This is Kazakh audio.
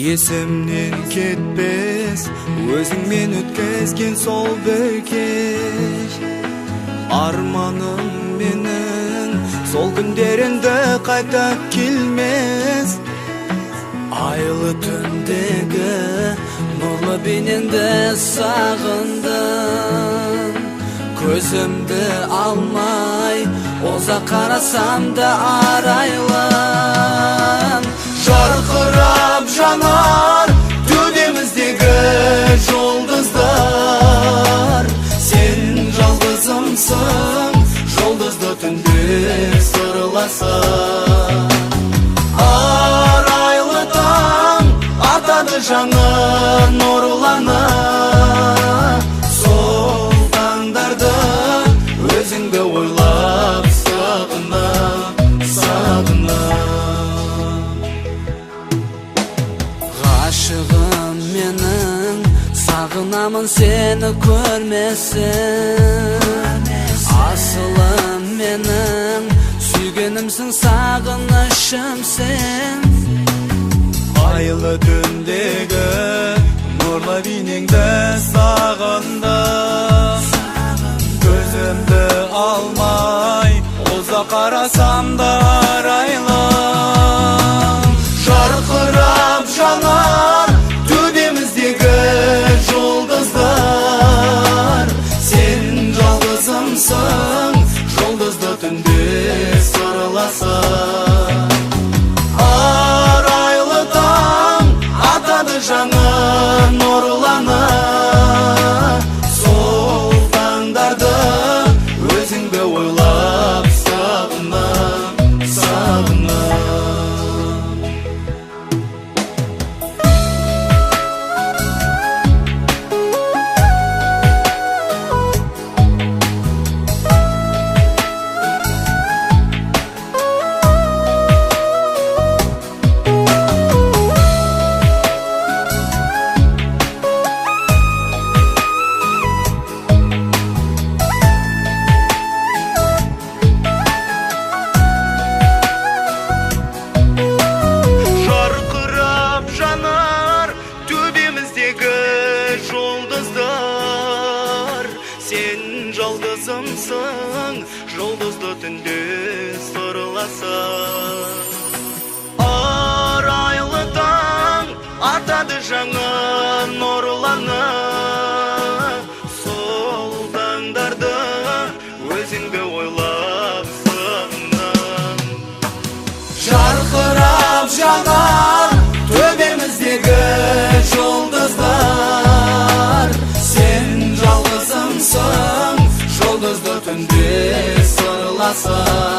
Esimden ketpes özüңмен ötközgen sol bökеш. Armanım menin sol günlerinde qaytap kelmez. Aylı tündегі nurlu beninde sağındım. Közümді almay oza qarasam da araylım. Жарқырап жанар төбеміздегі жұлдыздар. Сен жалғызымсың, жұлдызды түнде сырласың. Арайлы таң атады жаңы нұрлана. Сол таңдарды өзіңді ойлап сағына, сағына. Aşığım menin, sağınamın seni görmesin. Asılım menin, sүйгенімсің, sağınışımsın. Aylı түндегі нұрлы бейнеңді сағындым. Көзімді алмай ұзақ қарасам да арайлым. Жарқырап жанар төбеміздегі жұлдыздар. Сен жалғызымсың, жұлдызды түнде сырласың. Арайлы таң атады жаңы нұрлана. Сол таңдарды өзіңді ойлап сағына, сағына. Сен жалғызымсың, жұлдызды түнде сырласың. Арайлы таң атады жаңы нұрлана. Сол таңдарды өзіңді ойлап сағынам. Жарқырап жанар төбеміздегі жұлдыздар. Сен жалғызымсың, жұлдызды түнде сырласың.